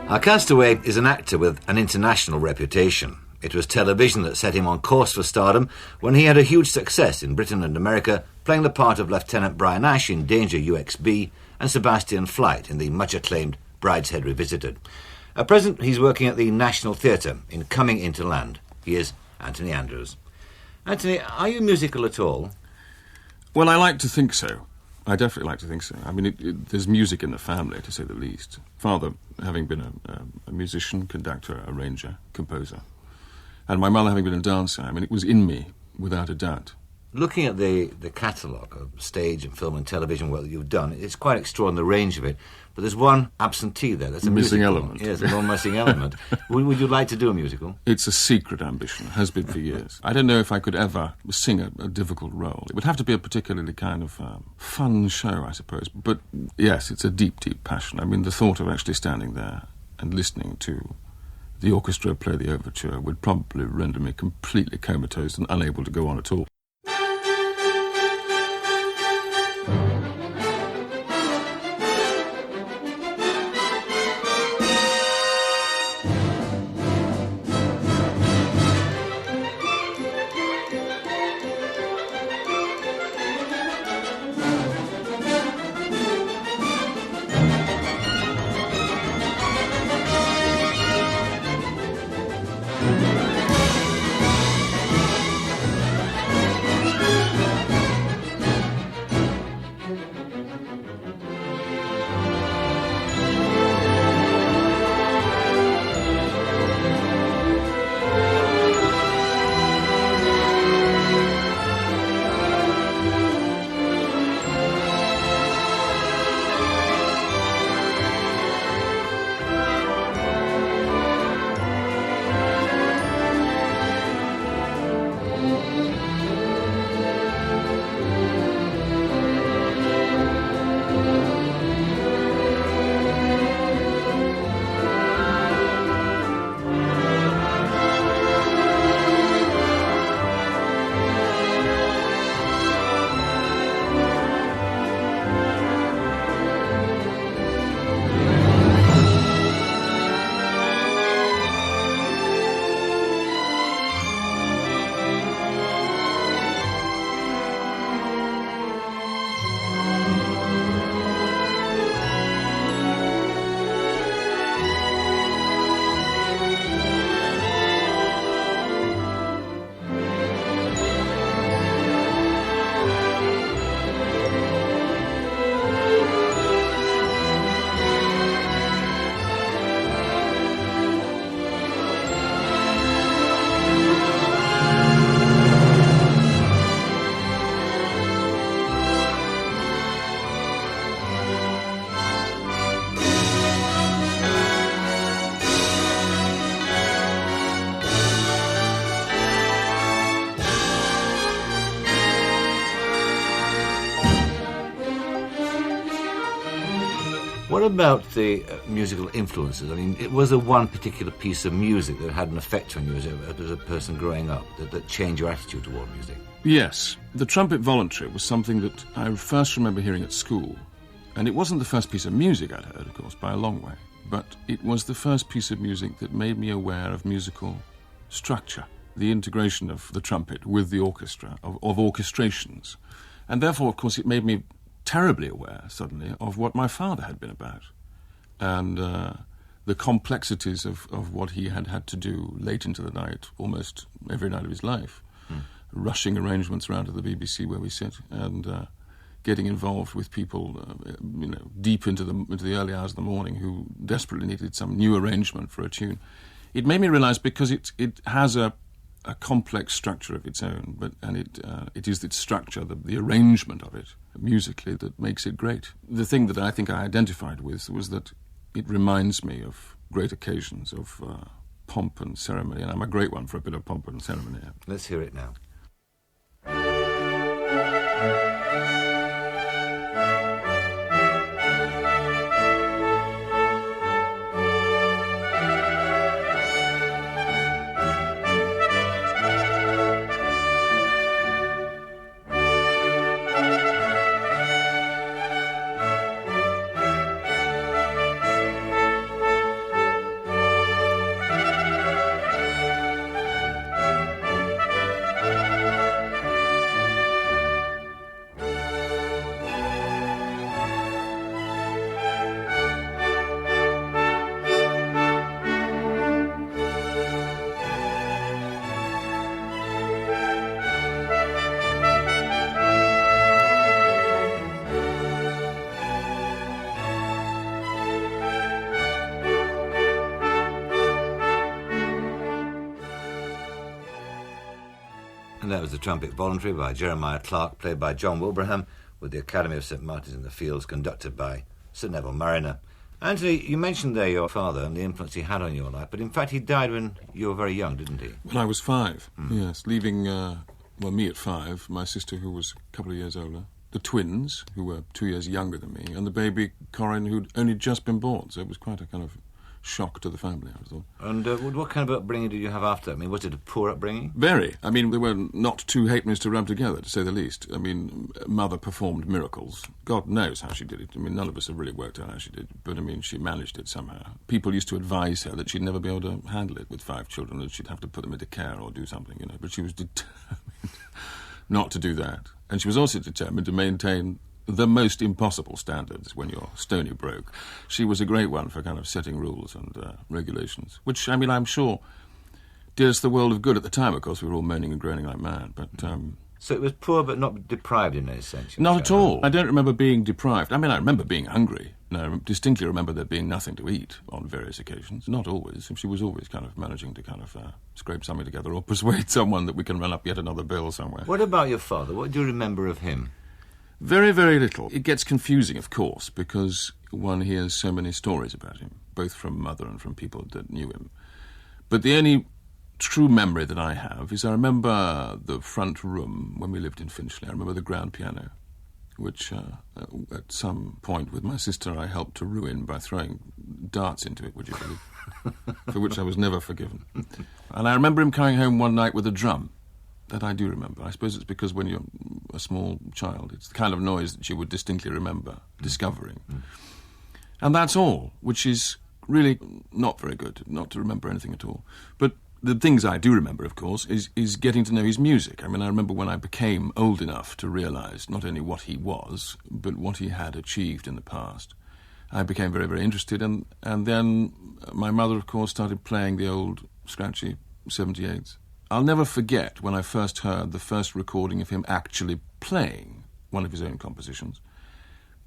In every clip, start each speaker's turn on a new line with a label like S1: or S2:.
S1: Our castaway is an actor with an international reputation. It was television that set him on course for stardom when he had a huge success in Britain and America, playing the part of Lieutenant Brian Ash in Danger UXB and Sebastian Flight in the much-acclaimed Brideshead Revisited. At present, he's working at the National Theatre in Coming Into Land. He is Anthony Andrews. Anthony, are you musical at all?
S2: Well, I like to think so. I definitely like to think so. I mean, there's music in the family, to say the least. Father, having been a musician, conductor, arranger, composer. And my mother having been a dancer. I mean, it was in me, without a doubt.
S1: Looking at the catalogue of stage and film and television work that you've done, it's quite extraordinary, the range of it. But there's one absentee there. That's a
S2: missing
S1: musical.
S2: element.
S1: Yes, a missing element. Would you like to do a musical?
S2: It's a secret ambition, has been for years. I don't know if I could ever sing a difficult role. It would have to be a particularly kind of fun show, I suppose. But yes, it's a deep, deep passion. I mean, the thought of actually standing there and listening to the orchestra play the overture would probably render me completely comatose and unable to go on at all.
S1: What about the musical influences? I mean, was there one particular piece of music that had an effect on you as a person growing up, that changed your attitude toward music?
S2: Yes. The Trumpet Voluntary was something that I first remember hearing at school. And it wasn't the first piece of music I'd heard, of course, by a long way. But it was the first piece of music that made me aware of musical structure, the integration of the trumpet with the orchestra, of orchestrations. And therefore, of course, it made me terribly aware, suddenly, of what my father had been about and the complexities of what he had had to do late into the night, almost every night of his life, rushing arrangements around to the BBC where we sit and getting involved with people deep into the early hours of the morning who desperately needed some new arrangement for a tune. It made me realise, because it has a complex structure of its own, and it is its structure, the arrangement of it musically, that makes it great. The thing that I think I identified with was that it reminds me of great occasions of pomp and ceremony, and I'm a great one for a bit of pomp and ceremony.
S1: Let's hear it now. And that was The Trumpet Voluntary by Jeremiah Clark, played by John Wilbraham, with the Academy of St Martin's in the Fields conducted by Sir Neville Marriner. Anthony, you mentioned there your father and the influence he had on your life, but in fact he died when you were very young, didn't he?
S2: When I was 5, yes, leaving, me at 5, my sister who was a couple of years older, the twins, who were 2 years younger than me, and the baby Corin, who'd only just been born, so it was quite a kind of shock to the family, I thought.
S1: And what kind of upbringing did you have after? I mean, was it a poor upbringing?
S2: Very. I mean, they were not two halfpennies to rub together, to say the least. I mean, Mother performed miracles. God knows how she did it. I mean, none of us have really worked out how she did it, but, I mean, she managed it somehow. People used to advise her that she'd never be able to handle it with 5 children, that she'd have to put them into care or do something, you know, but she was determined not to do that. And she was also determined to maintain the most impossible standards when you're stony broke. She was a great one for kind of setting rules and regulations, which, I mean, I'm sure did us the world of good at the time. Of course, we were all moaning and groaning like mad, but...
S1: So it was poor but not deprived in any sense?
S2: Not at all. I don't remember being deprived. I mean, I remember being hungry. And I distinctly remember there being nothing to eat on various occasions. Not always. She was always kind of managing to kind of scrape something together or persuade someone that we can run up yet another bill somewhere.
S1: What about your father? What do you remember of him?
S2: Very, very little. It gets confusing, of course, because one hears so many stories about him, both from mother and from people that knew him. But the only true memory that I have is I remember the front room when we lived in Finchley. I remember the grand piano, which at some point with my sister I helped to ruin by throwing darts into it, would you believe? For which I was never forgiven. And I remember him coming home one night with a drum. That I do remember. I suppose it's because when you're a small child, it's the kind of noise that you would distinctly remember discovering. And that's all, which is really not very good, not to remember anything at all. But the things I do remember, of course, is getting to know his music. I mean, I remember when I became old enough to realise not only what he was, but what he had achieved in the past. I became very, very interested, and then my mother, of course, started playing the old scratchy 78s. I'll never forget when I first heard the first recording of him actually playing one of his own compositions,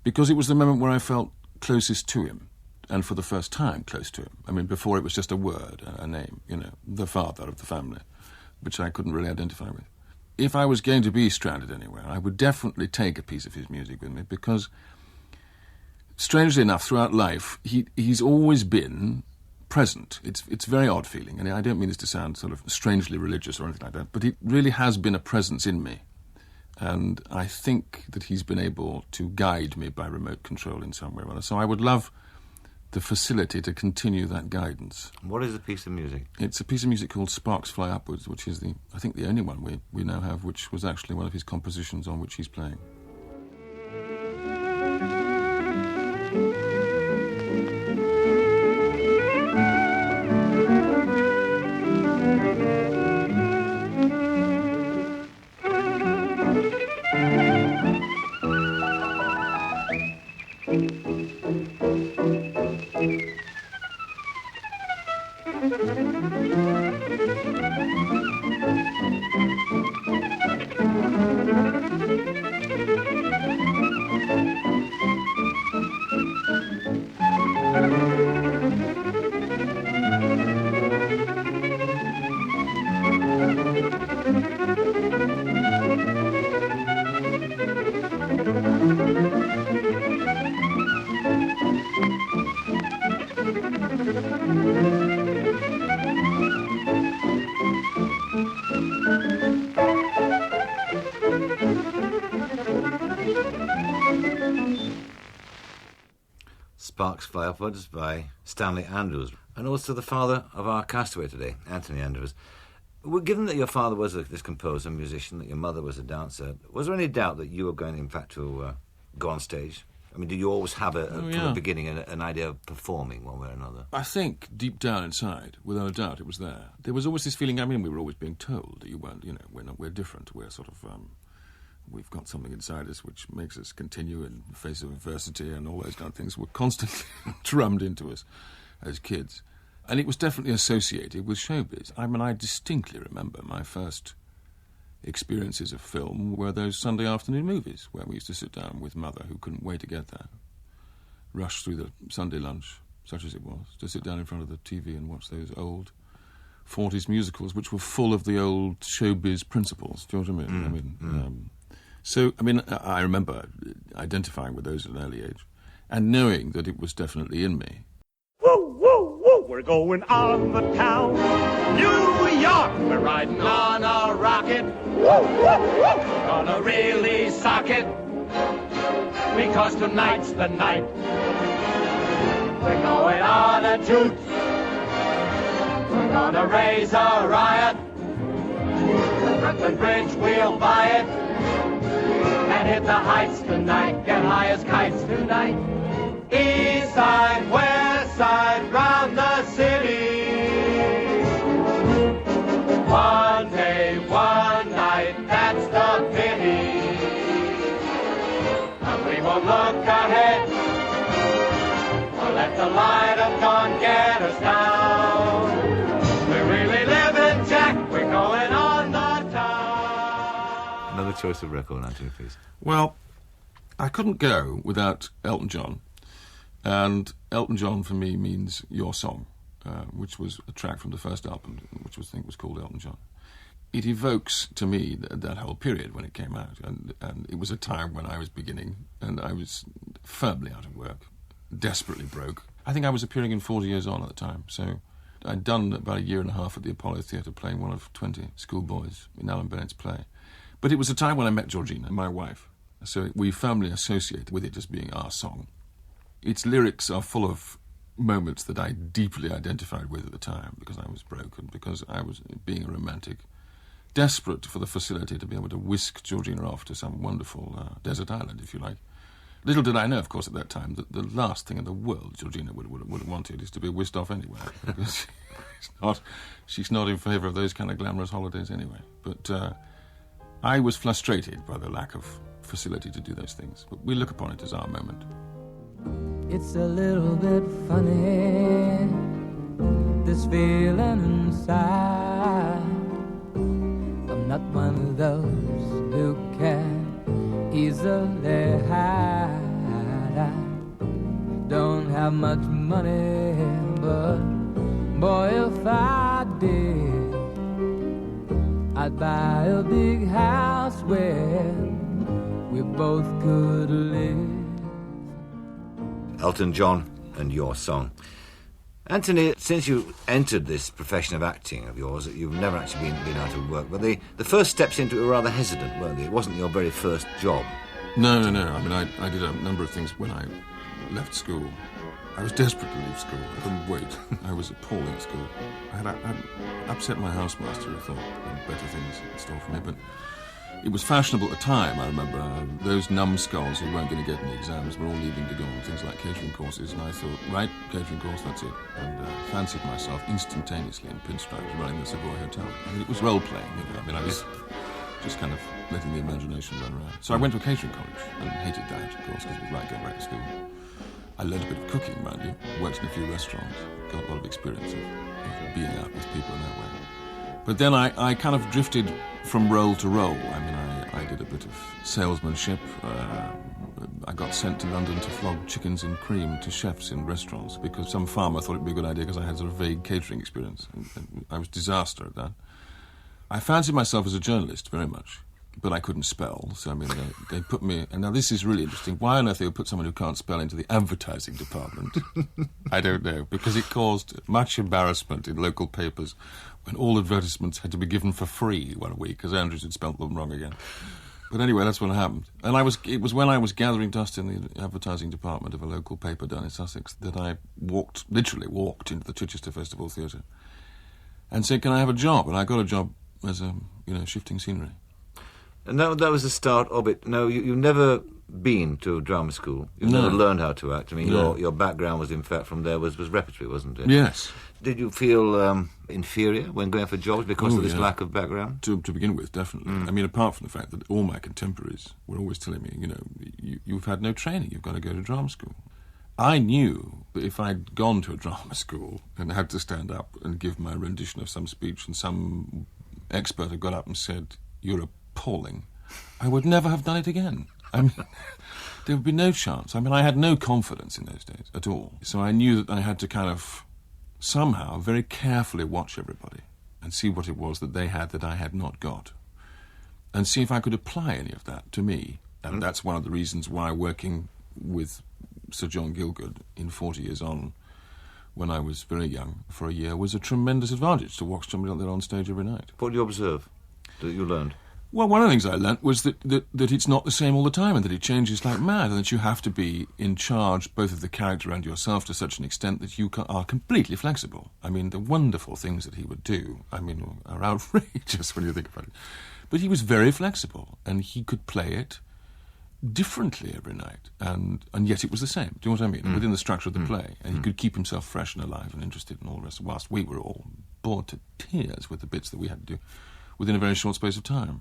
S2: because it was the moment where I felt closest to him, and for the first time close to him. I mean, before it was just a word, a name, you know, the father of the family, which I couldn't really identify with. If I was going to be stranded anywhere, I would definitely take a piece of his music with me, because, strangely enough, throughout life, he's always been present. It's very odd feeling, and I don't mean this to sound sort of strangely religious or anything like that, but it really has been a presence in me, and I think that he's been able to guide me by remote control in some way or other. So I would love the facility to continue that guidance.
S1: What is the piece of music?
S2: It's a piece of music called Sparks Fly Upwards, which is I think the only one we now have, which was actually one of his compositions on which he's playing.
S1: Sparks Fly Upwards by Stanley Andrews, and also the father of our castaway today, Anthony Andrews. Well, given that your father was this composer, musician, that your mother was a dancer, was there any doubt that you were going, in fact, to go on stage? I mean, did you always have, from the beginning, an idea of performing one way or another? I
S2: think deep down inside, without a doubt, it was there. There was always this feeling, I mean, we were always being told that you weren't, you know, we're different, we're sort of... we've got something inside us which makes us continue in the face of adversity and all those kind of things were constantly drummed into us as kids. And it was definitely associated with showbiz. I mean, I distinctly remember my first experiences of film were those Sunday afternoon movies where we used to sit down with Mother, who couldn't wait to get there, rush through the Sunday lunch, such as it was, to sit down in front of the TV and watch those old 40s musicals, which were full of the old showbiz principles. Do you know what I mean? I remember identifying with those at an early age and knowing that it was definitely in me.
S3: Woo, woo, woo, we're going on the town, New York. We're riding on a rocket. Woo, woo, woo. Gonna really sock it, because tonight's the night. We're going on a toot. We're gonna raise a riot. Brooklyn Bridge, we'll buy it. And hit the heights tonight. Get high as kites tonight. East side, west side, round the city. One day, one night, that's the pity. And we won't look ahead, or let the light of dawn get us down. We're really living, Jack, we're going on the town.
S1: Another choice of record, Anthony, please.
S2: Well, I couldn't go without Elton John. And Elton John, for me, means Your Song, which was a track from the first album, which I think was called Elton John. It evokes, to me, that whole period when it came out. And it was a time when I was beginning, and I was firmly out of work, desperately broke. I think I was appearing in 40 Years On at the time, so I'd done about a year and a half at the Apollo Theatre playing one of 20 schoolboys in Alan Bennett's play. But it was a time when I met Georgina, my wife, so we firmly associate with it as being our song. Its lyrics are full of moments that I deeply identified with at the time, because I was broken, because I was, being a romantic, desperate for the facility to be able to whisk Georgina off to some wonderful desert island, if you like. Little did I know, of course, at that time, that the last thing in the world Georgina would have wanted is to be whisked off anywhere, because she's not in favour of those kind of glamorous holidays anyway. But I was frustrated by the lack of facility to do those things, but we look upon it as our moment.
S4: It's a little bit funny, this feeling inside. I'm not one of those who can easily hide. I don't have much money, but boy, if I did, I'd buy a big house where we both could live.
S1: Elton John and Your Song. Anthony, since you entered this profession of acting of yours, you've never actually been out of work, but the first steps into it were rather hesitant, weren't they? It wasn't your very first job.
S2: No. I mean, I did a number of things when I left school. I was desperate to leave school. I couldn't wait. I was appalling at school. I had upset my housemaster, who thought there were better things in store for me, but it was fashionable at the time, I remember. Those numbskulls who weren't going to get any exams were all leaving to go on things like catering courses, and I thought, right, catering course, that's it. And fancied myself instantaneously in pinstripes running the Savoy Hotel. I mean, it was role-playing, you know. I mean, I was just kind of letting the imagination run around. So I went to a catering college and hated that, of course, because it was like going right to school. I learned a bit of cooking, mind you, worked in a few restaurants, got a lot of experience of being out with people in that way. But then I kind of drifted from role to role. I mean, I did a bit of salesmanship. I got sent to London to flog chickens in cream to chefs in restaurants because some farmer thought it'd be a good idea because I had sort of vague catering experience. And I was disaster at that. I fancied myself as a journalist very much, but I couldn't spell. So, I mean, they put me... And now this is really interesting. Why on earth they would put someone who can't spell into the advertising department? I don't know, because it caused much embarrassment in local papers when all advertisements had to be given for free one week because Andrews had spelt them wrong again. But anyway, that's what happened. And it was when I was gathering dust in the advertising department of a local paper down in Sussex that I literally walked into the Chichester Festival Theatre and said, can I have a job? And I got a job as shifting scenery.
S1: And that was the start of it. No, you've never been to drama school. You've never learned how to act. I mean, your background was, in fact, from there was repertory, wasn't it?
S2: Yes.
S1: Did you feel inferior when going for jobs because of this lack of background?
S2: To begin with, definitely. I mean, apart from the fact that all my contemporaries were always telling me, you've had no training, you've got to go to drama school. I knew that if I'd gone to a drama school and had to stand up and give my rendition of some speech and some expert had got up and said, you're appalling, I would never have done it again. I mean, there would be no chance. I mean, I had no confidence in those days at all. So I knew that I had to kind of somehow very carefully watch everybody and see what it was that they had that I had not got, and see if I could apply any of that to me. And that's one of the reasons why working with Sir John Gielgud in 40 Years On, when I was very young, for a year, was a tremendous advantage to watch somebody out there on stage every night.
S1: What did you observe that you learned?
S2: Well, one of the things I learnt was that it's not the same all the time, and that it changes like mad, and that you have to be in charge both of the character and yourself to such an extent that you are completely flexible. I mean, the wonderful things that he would do, I mean, are outrageous when you think about it. But he was very flexible, and he could play it differently every night, and yet it was the same. Do you know what I mean? Within the structure of the play. And he could keep himself fresh and alive and interested in all the rest, whilst we were all bored to tears with the bits that we had to do within a very short space of time.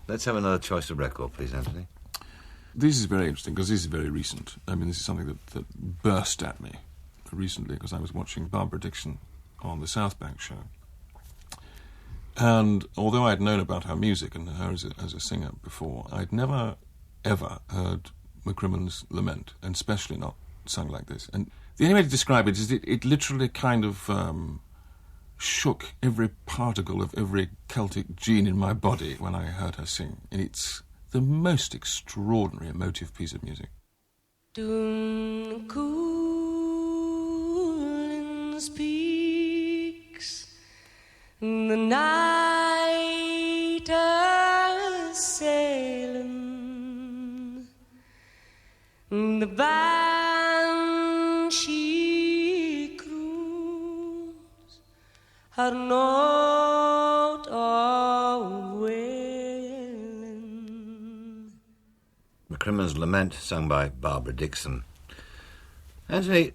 S1: Let's have another choice of record, please, Anthony.
S2: This is very interesting, because this is very recent. I mean, this is something that burst at me recently, because I was watching Barbara Dixon on the South Bank show. And although I'd known about her music and her as a singer before, I'd never, ever heard McCrimmon's Lament, and especially not sung like this. And the only way to describe it is it literally kind of shook every particle of every Celtic gene in my body when I heard her sing. And it's the most extraordinary emotive piece of music.
S5: Doon coolin' speaks, the night a-sailing, the banshee croons her note of wailing.
S1: McCrimmon's Lament, sung by Barbara Dixon. Anthony,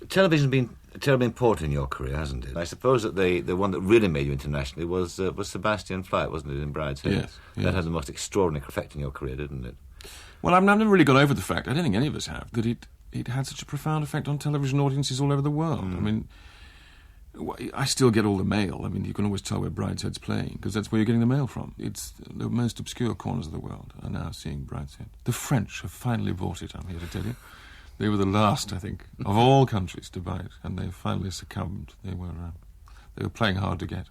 S1: television's been terribly important in your career, hasn't it? I suppose that the one that really made you internationally was Sebastian Flight, wasn't it, in Brideshead?
S2: Yes.
S1: That had the most extraordinary effect in your career, didn't it?
S2: Well, I've never really got over the fact, I don't think any of us have, that it had such a profound effect on television audiences all over the world. I mean, I still get all the mail. I mean, you can always tell where Brideshead's playing, because that's where you're getting the mail from. It's the most obscure corners of the world are now seeing Brideshead. The French have finally bought it, I'm here to tell you. They were the last, I think, of all countries to buy it, and they finally succumbed. They were playing hard to get.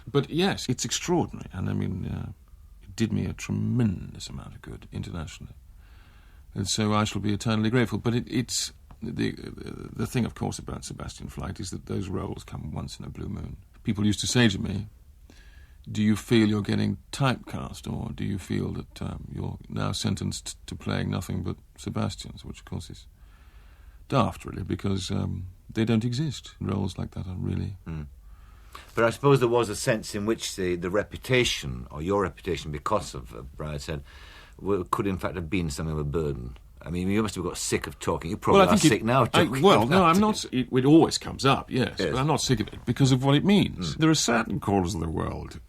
S2: But yes, it's extraordinary, and I mean, it did me a tremendous amount of good internationally. And so I shall be eternally grateful. But it's the thing, of course, about Sebastian Flight is that those roles come once in a blue moon. People used to say to me, do you feel you're getting typecast, or do you feel that you're now sentenced to playing nothing but Sebastians, which of course is daft, really, because they don't exist. Roles like that are really...
S1: But I suppose there was a sense in which the reputation, or your reputation, because of Brideshead, could in fact have been something of a burden. I mean, you must have got sick of talking. You probably are sick now.
S2: I'm not. It always comes up, yes, but I'm not sick of it because of what it means. There are certain callers in the world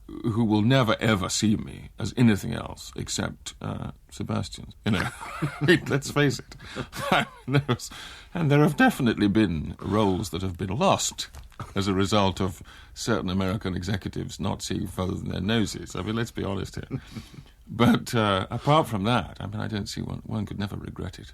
S2: who will never ever see me as anything else except Sebastian. You know, let's face it. And there have definitely been roles that have been lost as a result of certain American executives not seeing further than their noses. I mean, let's be honest here. But apart from that, I mean, I don't see one could never regret it.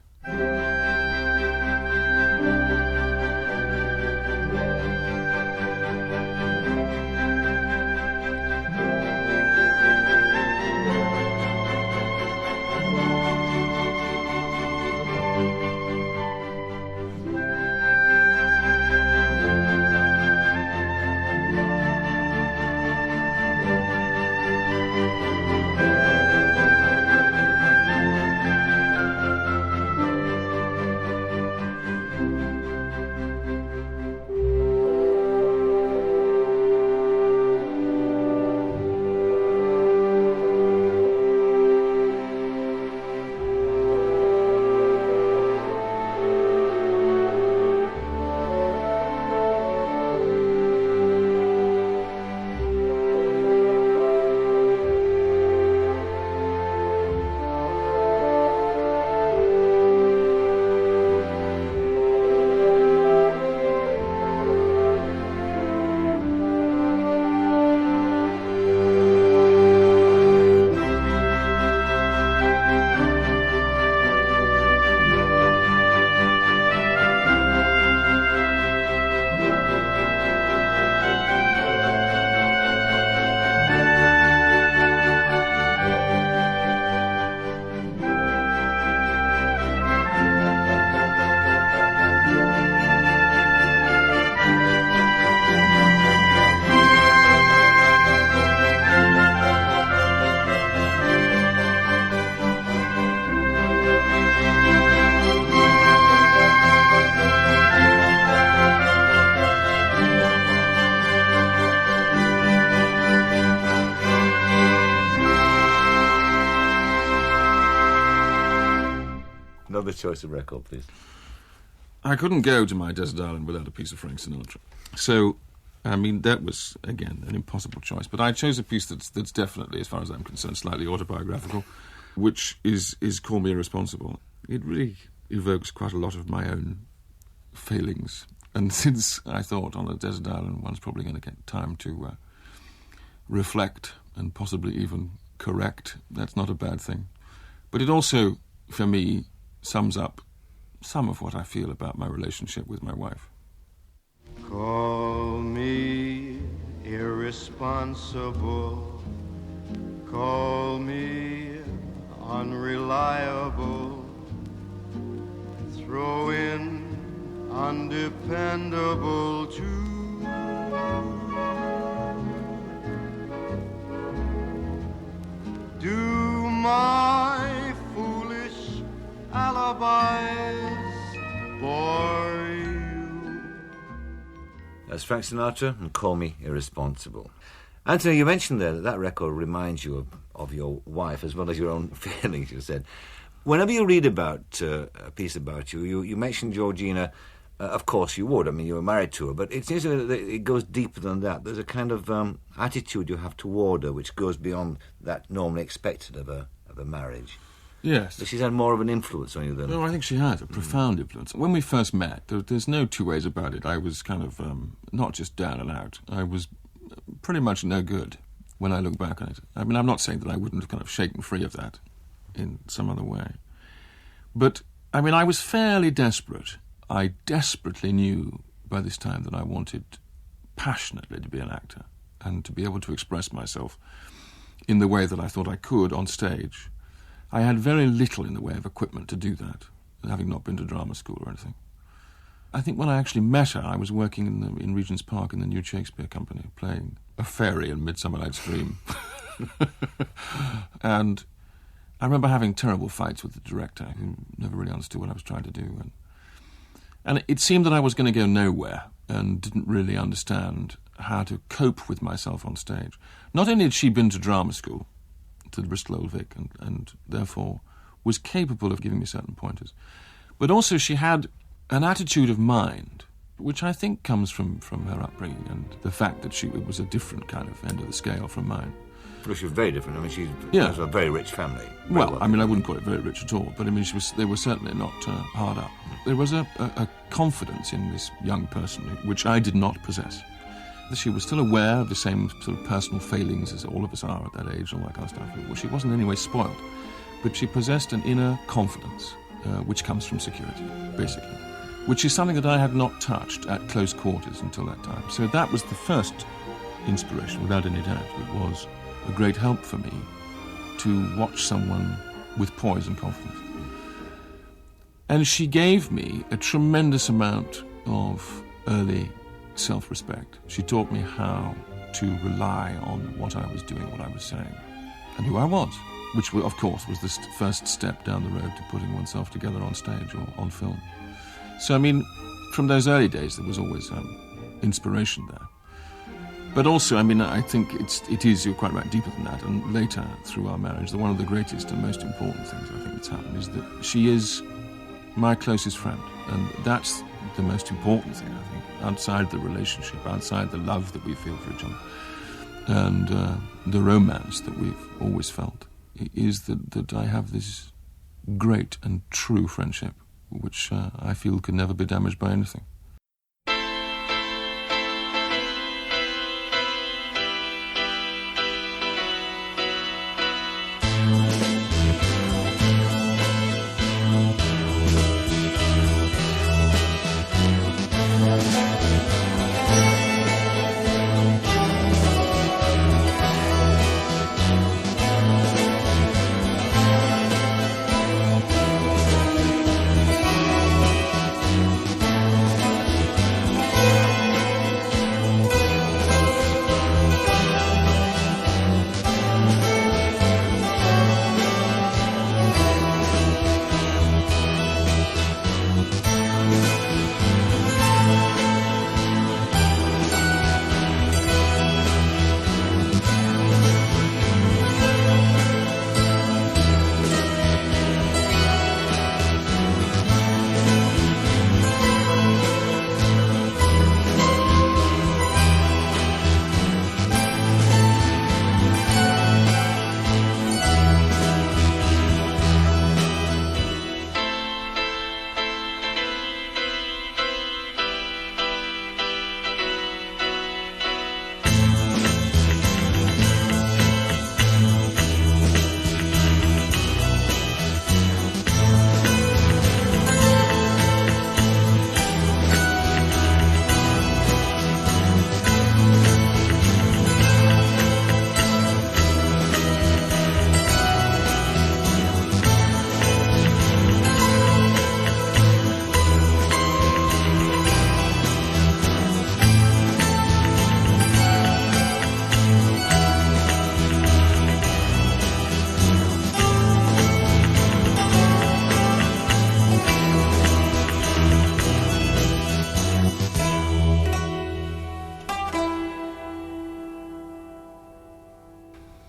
S1: Another choice of record, please.
S2: I couldn't go to my desert island without a piece of Frank Sinatra. So, I mean, that was, again, an impossible choice. But I chose a piece that's definitely, as far as I'm concerned, slightly autobiographical, which is Call Me Irresponsible. It really evokes quite a lot of my own failings. And since I thought on a desert island one's probably going to get time to reflect and possibly even correct, that's not a bad thing. But it also, for me, sums up some of what I feel about my relationship with my wife.
S6: Call me irresponsible, call me unreliable, throw in undependable too. Do my foolish alibis bore you?
S1: That's Frank Sinatra and Call Me Irresponsible. Anthony, you mentioned there that record reminds you of your wife as well as your own feelings, you said. Whenever you read about a piece about you mentioned Georgina. Of course you would. I mean, you were married to her, but it seems that it goes deeper than that. There's a kind of attitude you have toward her which goes beyond that normally expected of a marriage.
S2: Yes.
S1: But she's had more of an influence on you than...
S2: No, I think she had a profound influence. When we first met, there's no two ways about it. I was kind of not just down and out. I was pretty much no good when I look back on it. I mean, I'm not saying that I wouldn't have kind of shaken free of that in some other way. But, I mean, I was fairly desperate. I desperately knew by this time that I wanted passionately to be an actor and to be able to express myself in the way that I thought I could on stage. I had very little in the way of equipment to do that, having not been to drama school or anything. I think when I actually met her, I was working in Regent's Park in the New Shakespeare Company, playing a fairy in Midsummer Night's Dream. And I remember having terrible fights with the director, who never really understood what I was trying to do. And it seemed that I was going to go nowhere and didn't really understand how to cope with myself on stage. Not only had she been to drama school, to the Bristol Old Vic, and therefore was capable of giving me certain pointers, but also she had an attitude of mind, which I think comes from her upbringing and the fact that it was a different kind of end of the scale from mine.
S1: Well, she was very different. I mean, she
S2: Yeah.
S1: was a very rich family.
S2: Well, I mean, I wouldn't call it very rich at all, but I mean, they were certainly not hard up. There was a confidence in this young person, which I did not possess. She was still aware of the same sort of personal failings as all of us are at that age, all that kind of stuff. Well, she wasn't in any way spoiled, but she possessed an inner confidence, which comes from security, basically, which is something that I had not touched at close quarters until that time. So that was the first inspiration, without any doubt. It was a great help for me to watch someone with poise and confidence. And she gave me a tremendous amount of early self-respect. She taught me how to rely on what I was doing, what I was saying, and who I was, which, of course, was the first step down the road to putting oneself together on stage or on film. So, I mean, from those early days, there was always inspiration there. But also, I mean, I think it is, you're quite right, deeper than that. And later, through our marriage, one of the greatest and most important things I think that's happened is that she is my closest friend. And that's the most important thing, I think, outside the relationship, outside the love that we feel for each other, and the romance that we've always felt, is that I have this great and true friendship, which I feel can never be damaged by anything.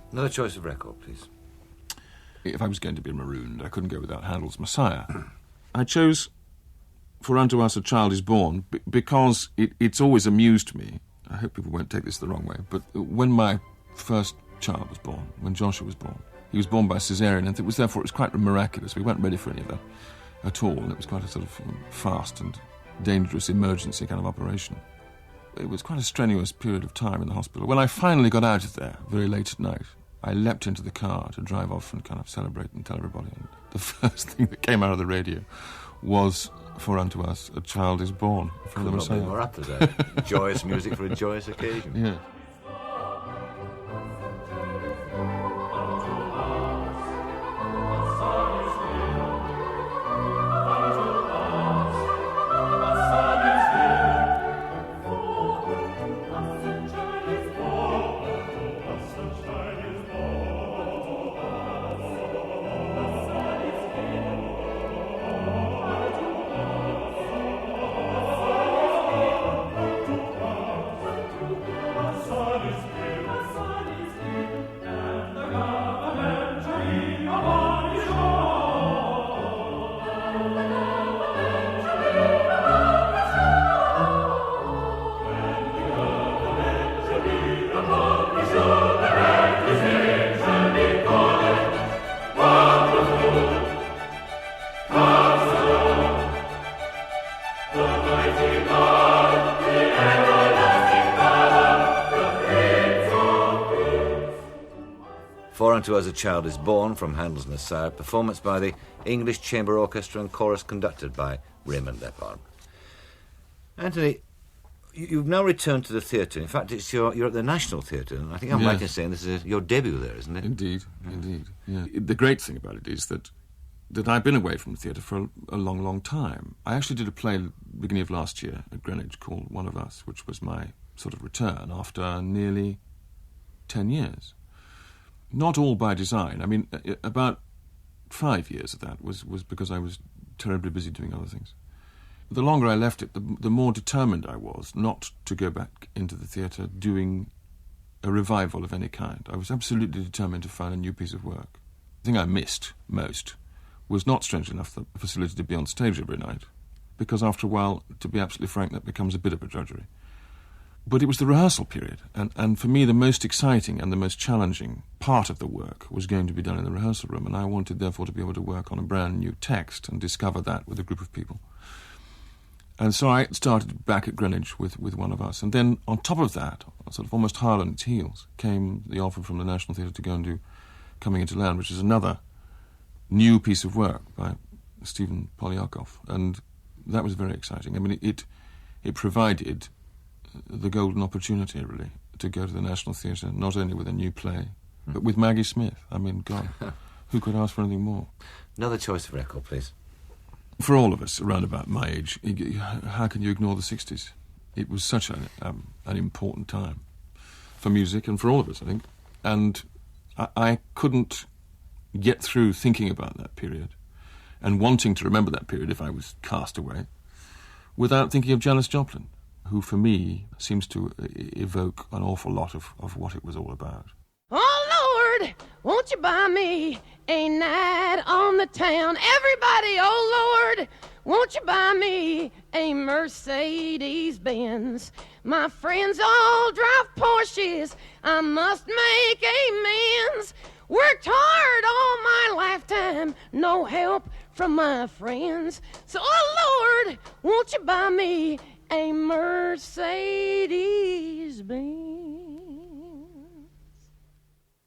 S1: Another choice of record, please.
S2: If I was going to be marooned, I couldn't go without Handel's Messiah. I chose For Unto Us a Child is Born because it's always amused me. I hope people won't take this the wrong way, but when my first child was born, when Joshua was born, he was born by cesarean, and it was quite miraculous. We weren't ready for any of that at all, and it was quite a sort of fast and dangerous emergency kind of operation. It was quite a strenuous period of time in the hospital. When I finally got out of there, very late at night, I leapt into the car to drive off and kind of celebrate and tell everybody. And the first thing that came out of the radio was For Unto Us a Child is Born. From the Messiah.
S1: More up as a joyous music for a joyous occasion.
S2: Yeah.
S3: Son
S1: on to As a Child is Born from Handel's Messiah, performance by the English Chamber Orchestra and chorus conducted by Raymond Lepard. Anthony, you've now returned to the theatre. In fact, you're at the National Theatre, and I think I'm right in saying this is your debut there, isn't it?
S2: Indeed. Yeah. The great thing about it is that I've been away from the theatre for a long, long time. I actually did a play at the beginning of last year at Greenwich called One of Us, which was my sort of return after nearly 10 years. Not all by design. I mean, about 5 years of that was because I was terribly busy doing other things. The longer I left it, the more determined I was not to go back into the theatre doing a revival of any kind. I was absolutely determined to find a new piece of work. The thing I missed most was not, strangely enough, the facility to be on stage every night, because after a while, to be absolutely frank, that becomes a bit of a drudgery. But it was the rehearsal period, and for me the most exciting and the most challenging part of the work was going to be done in the rehearsal room, and I wanted therefore to be able to work on a brand new text and discover that with a group of people. And so I started back at Greenwich with One of Us. And then on top of that, sort of almost hard on its heels, came the offer from the National Theatre to go and do Coming Into Land, which is another new piece of work by Stephen Polyakov. And that was very exciting. I mean, it provided the golden opportunity, really, to go to the National Theatre, not only with a new play, but with Maggie Smith. I mean, God, who could ask for anything more?
S1: Another choice of record, please.
S2: For all of us around about my age, how can you ignore the 60s? It was such an important time for music and for all of us, I think. And I couldn't get through thinking about that period and wanting to remember that period if I was cast away without thinking of Janis Joplin, who for me seems to evoke an awful lot of what it was all about.
S5: Oh, Lord, won't you buy me a night on the town? Everybody, oh, Lord, won't you buy me a Mercedes-Benz? My friends all drive Porsches. I must make amends. Worked hard all my lifetime, no help from my friends. So, oh, Lord, won't you buy me a Mercedes-Benz?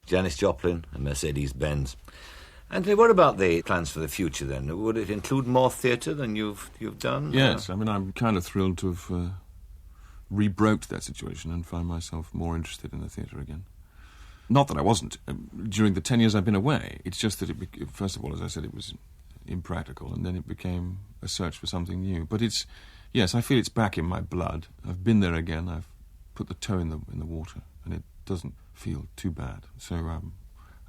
S1: Janis Joplin and Mercedes-Benz. Anthony, what about the plans for the future then? Would it include more theatre than you've done?
S2: Yes, I mean, I'm kind of thrilled to have rebroached that situation and find myself more interested in the theatre again. Not that I wasn't during the 10 years I've been away. It's just that, first of all, as I said, it was impractical, and then it became a search for something new. But yes, I feel it's back in my blood. I've been there again. I've put the toe in the water, and it doesn't feel too bad. So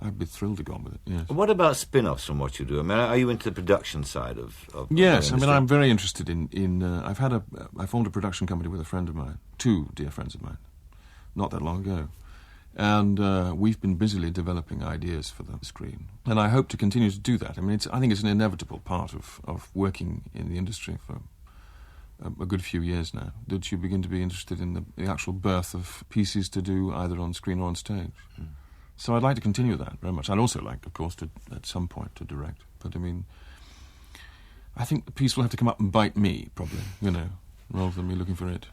S2: I'd be thrilled to go on with it, yes.
S1: What about spin-offs from what you do? I mean, are you into the production side of
S2: Yes, I mean, I'm very interested in I formed a production company with a friend of mine, two dear friends of mine, not that long ago. And we've been busily developing ideas for the screen. And I hope to continue to do that. I mean, I think it's an inevitable part of working in the industry for a good few years now, that you begin to be interested in the actual birth of pieces to do either on screen or on stage. So I'd like to continue that very much. I'd also like, of course, at some point to direct. But, I mean, I think the piece will have to come up and bite me, probably, rather than me looking for it.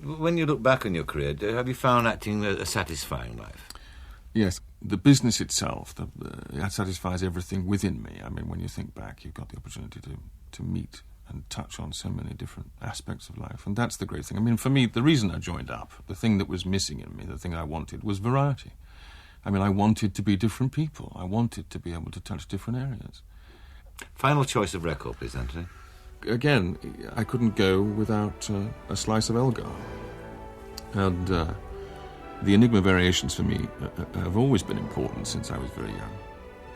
S1: When you look back on your career, have you found acting a satisfying life?
S2: Yes, the business itself that satisfies everything within me. I mean, when you think back, you've got the opportunity to meet and touch on so many different aspects of life, and that's the great thing. I mean, for me, the reason I joined up, the thing that was missing in me, the thing I wanted, was variety. I mean, I wanted to be different people. I wanted to be able to touch different areas.
S1: Final choice of record, please, Anthony.
S2: again, I couldn't go without a slice of Elgar. And the Enigma variations for me have always been important since I was very young.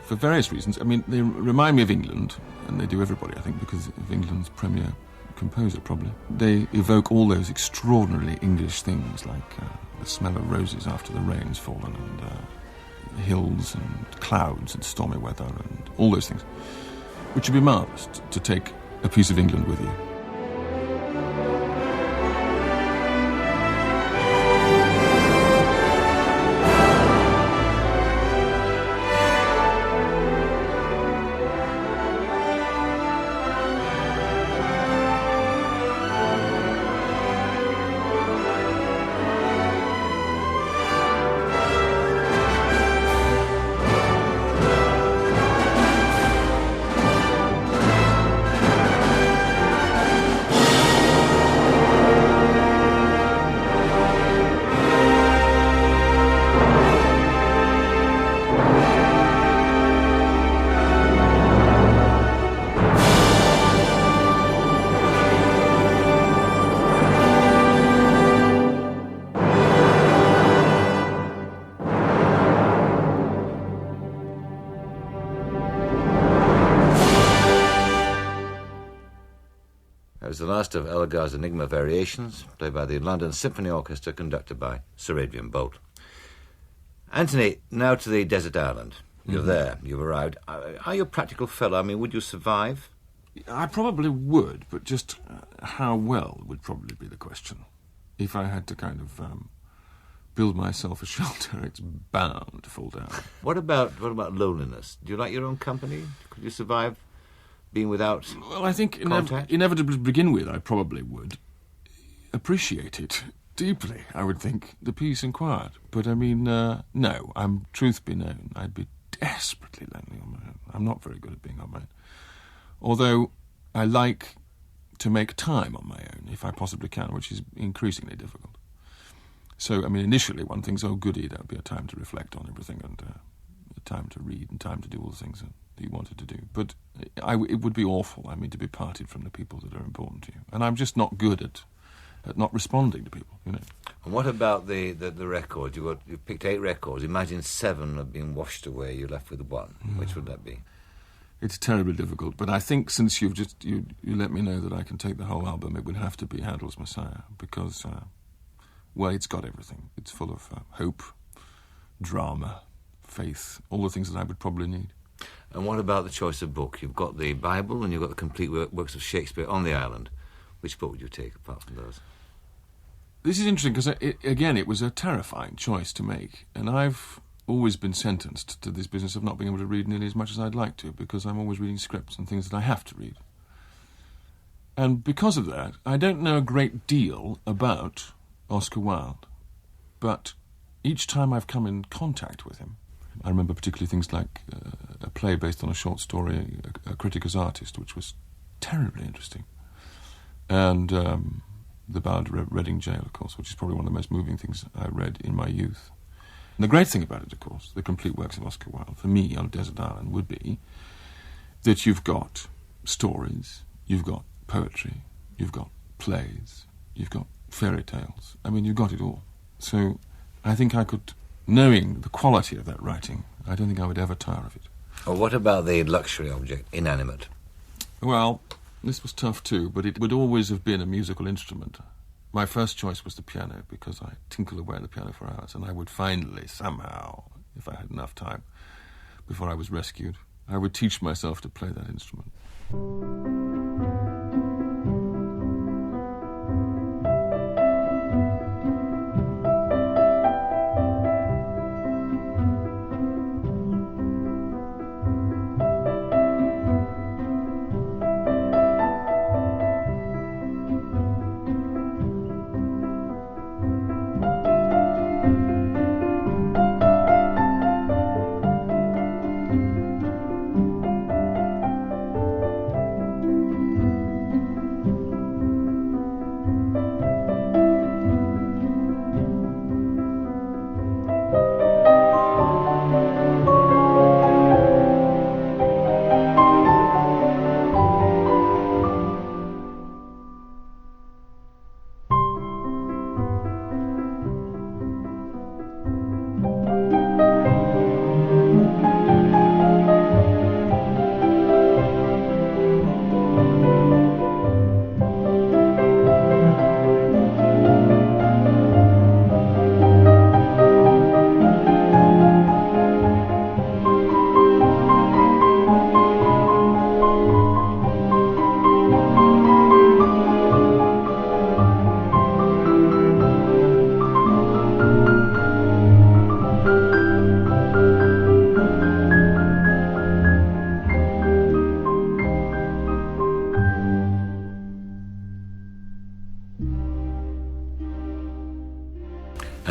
S2: For various reasons. I mean, they remind me of England, and they do everybody, I think, because of England's premier composer, probably. They evoke all those extraordinarily English things, like the smell of roses after the rain's fallen, and hills and clouds and stormy weather and all those things, which would be marvellous to take a piece of England with you.
S1: That was the last of Elgar's Enigma Variations, played by the London Symphony Orchestra, conducted by Sir Adrian Boult. Anthony, now to the desert island. You're there, you've arrived. Are you a practical fellow? I mean, would you survive?
S2: I probably would, but just how well would probably be the question. If I had to kind of build myself a shelter, it's bound to fall down.
S1: What about loneliness? Do you like your own company? Could you survive being without
S2: Well, I think
S1: contact?
S2: inevitably to begin with, I probably would appreciate it deeply, I would think, the peace and quiet. But I mean, no, truth be known, I'd be desperately lonely on my own. I'm not very good at being on my own. Although I like to make time on my own, if I possibly can, which is increasingly difficult. So, I mean, initially one thinks, oh, goody, there'll be a time to reflect on everything and a time to read and time to do all the things that you wanted to do. But it would be awful, I mean, to be parted from the people that are important to you. And I'm just not good at not responding to people, you know.
S1: And what about the record? You picked 8 records. Imagine 7 have been washed away. You're left with 1. Which would that be?
S2: It's terribly difficult, but I think since you let me know that I can take the whole album, it would have to be Handel's Messiah, because, well, it's got everything. It's full of hope, drama, faith, all the things that I would probably need.
S1: And what about the choice of book? You've got the Bible and you've got the complete works of Shakespeare on the island. Which book would you take apart from those?
S2: This is interesting because, again, it was a terrifying choice to make, and I've always been sentenced to this business of not being able to read nearly as much as I'd like to, because I'm always reading scripts and things that I have to read. And because of that, I don't know a great deal about Oscar Wilde, but each time I've come in contact with him, I remember particularly things like a play based on a short story, A Critic as Artist, which was terribly interesting, and the Ballad of Reading Gaol, of course, which is probably one of the most moving things I read in my youth. And the great thing about it, of course, the complete works of Oscar Wilde, for me on a desert island, would be that you've got stories, you've got poetry, you've got plays, you've got fairy tales. I mean, you've got it all. So I think I could, knowing the quality of that writing, I don't think I would ever tire of it.
S1: Or what about the luxury object, inanimate?
S2: Well, this was tough too, but it would always have been a musical instrument. My first choice was the piano, because I tinkle away on the piano for hours, and I would finally, somehow, if I had enough time, before I was rescued, I would teach myself to play that instrument.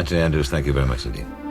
S1: Anthony Andrews, thank you very much indeed.